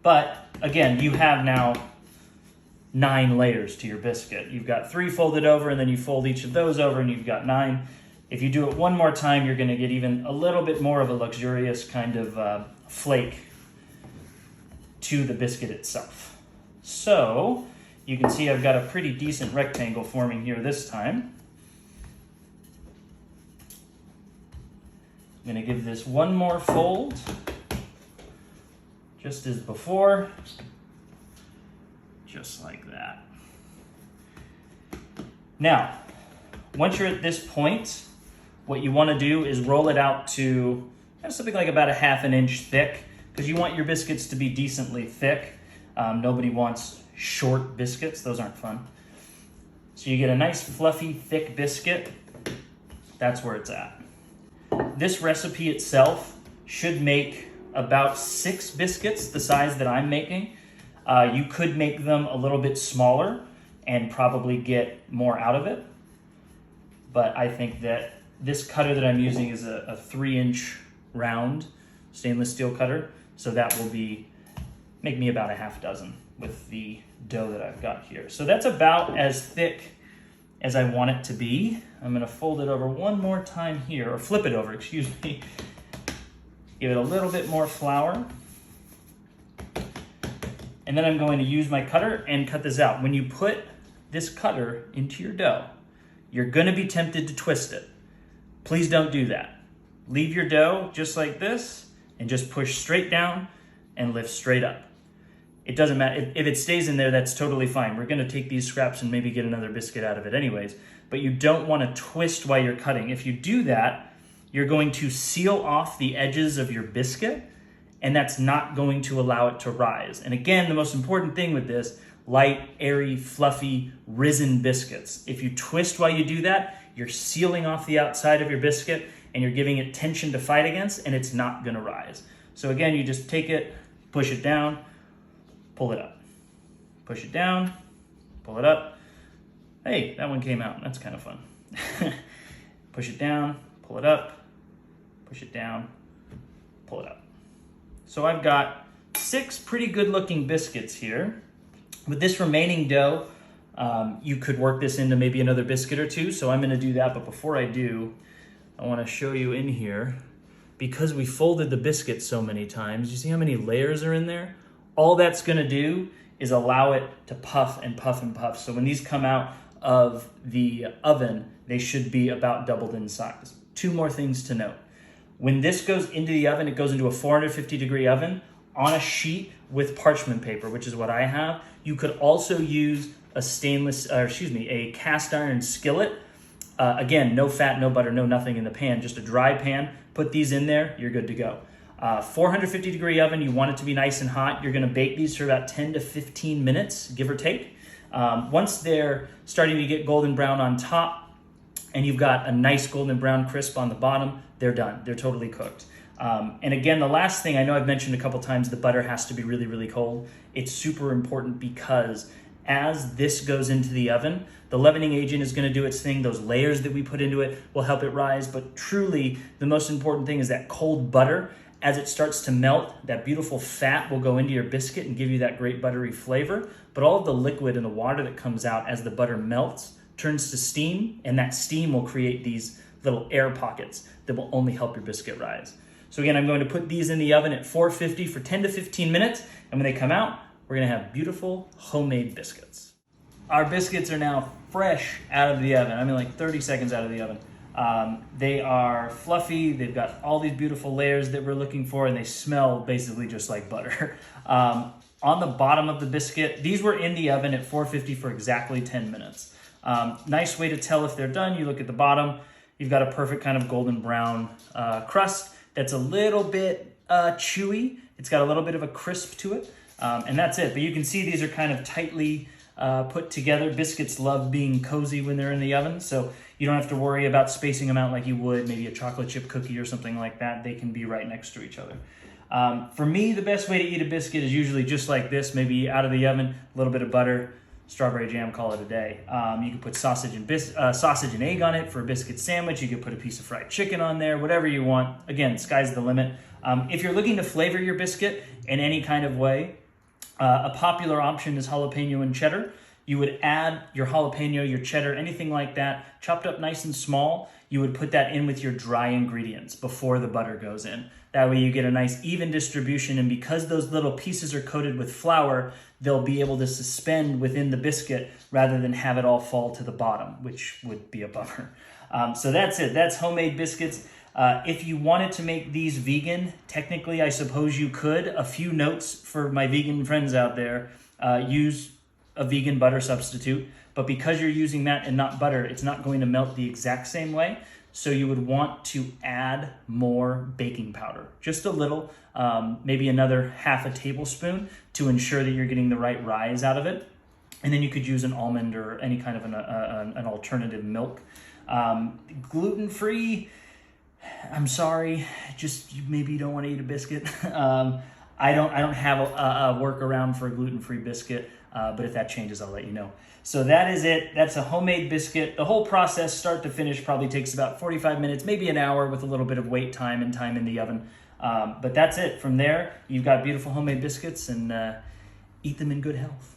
But again, you have now 9 layers to your biscuit. You've got 3 folded over, and then you fold each of those over, and you've got 9. If you do it one more time, you're gonna get even a little bit more of a luxurious kind of flake to the biscuit itself. So you can see I've got a pretty decent rectangle forming here this time. I'm gonna give this one more fold, just as before, just like that. Now, once you're at this point, what you wanna do is roll it out to something like about a 1/2 inch thick, because you want your biscuits to be decently thick. Nobody wants short biscuits, those aren't fun. So you get a nice fluffy, thick biscuit. That's where it's at. This recipe itself should make about 6 biscuits, the size that I'm making. You could make them a little bit smaller and probably get more out of it. But I think that this cutter that I'm using is a 3-inch round stainless steel cutter. So that will make me about a 1/2 with the dough that I've got here. So that's about as thick as I want it to be. I'm gonna fold it over one more time here, or flip it over, excuse me. Give it a little bit more flour. And then I'm going to use my cutter and cut this out. When you put this cutter into your dough, you're gonna be tempted to twist it. Please don't do that. Leave your dough just like this and just push straight down and lift straight up. It doesn't matter. If it stays in there, that's totally fine. We're gonna take these scraps and maybe get another biscuit out of it anyways, but you don't wanna twist while you're cutting. If you do that, you're going to seal off the edges of your biscuit, and that's not going to allow it to rise. And again, the most important thing with this, light, airy, fluffy, risen biscuits. If you twist while you do that, you're sealing off the outside of your biscuit and you're giving it tension to fight against, and it's not gonna rise. So again, you just take it, push it down, pull it up. Push it down, pull it up. Hey, that one came out, that's kind of fun. Push it down, pull it up, push it down, pull it up. So I've got 6 pretty good looking biscuits here. With this remaining dough, you could work this into maybe another biscuit or 2, so I'm gonna do that, but before I do, I wanna show you in here, because we folded the biscuit so many times, you see how many layers are in there? All that's gonna do is allow it to puff and puff and puff. So when these come out of the oven, they should be about doubled in size. 2 more things to note. When this goes into the oven, it goes into a 450-degree oven on a sheet with parchment paper, which is what I have. You could also use a cast iron skillet. Again, no fat, no butter, no nothing in the pan, just a dry pan. Put these in there, you're good to go. 450-degree oven, you want it to be nice and hot. You're gonna bake these for about 10 to 15 minutes, give or take. Once they're starting to get golden brown on top, and you've got a nice golden brown crisp on the bottom, they're done. They're totally cooked. And again, the last thing, I know I've mentioned a couple times, the butter has to be really, really cold. It's super important because as this goes into the oven, the leavening agent is gonna do its thing. Those layers that we put into it will help it rise, but truly the most important thing is that cold butter. As it starts to melt, that beautiful fat will go into your biscuit and give you that great buttery flavor, but all of the liquid and the water that comes out as the butter melts turns to steam, and that steam will create these little air pockets that will only help your biscuit rise. So again, I'm going to put these in the oven at 450 for 10 to 15 minutes, and when they come out, we're gonna have beautiful homemade biscuits. Our biscuits are now fresh out of the oven. I mean, like 30 seconds out of the oven. They are fluffy, they've got all these beautiful layers that we're looking for, and they smell basically just like butter. On the bottom of the biscuit, these were in the oven at 450 for exactly 10 minutes. Nice way to tell if they're done, you look at the bottom, you've got a perfect kind of golden brown crust that's a little bit chewy. It's got a little bit of a crisp to it, and that's it. But you can see these are kind of tightly put together. Biscuits love being cozy when they're in the oven, so you don't have to worry about spacing them out like you would maybe a chocolate chip cookie or something like that. They can be right next to each other. For me, the best way to eat a biscuit is usually just like this, maybe out of the oven, a little bit of butter, strawberry jam, call it a day. You can put sausage and egg on it for a biscuit sandwich. You could put a piece of fried chicken on there, whatever you want. Again, sky's the limit. If you're looking to flavor your biscuit in any kind of way, A popular option is jalapeno and cheddar. You would add your jalapeno, your cheddar, anything like that, chopped up nice and small. You would put that in with your dry ingredients before the butter goes in. That way you get a nice even distribution, and because those little pieces are coated with flour, they'll be able to suspend within the biscuit rather than have it all fall to the bottom, which would be a bummer. So that's it. That's homemade biscuits. If you wanted to make these vegan, technically I suppose you could. A few notes for my vegan friends out there. Use a vegan butter substitute, but because you're using that and not butter, it's not going to melt the exact same way. So you would want to add more baking powder, just a little, maybe another half a tablespoon to ensure that you're getting the right rise out of it. And then you could use an almond or any kind of an alternative milk. Gluten-free, I'm sorry, just maybe you don't want to eat a biscuit. I don't have a workaround for a gluten-free biscuit, but if that changes, I'll let you know. So that is it. That's a homemade biscuit. The whole process, start to finish, probably takes about 45 minutes, maybe an hour with a little bit of wait time and time in the oven. But that's it. From there, you've got beautiful homemade biscuits, and eat them in good health.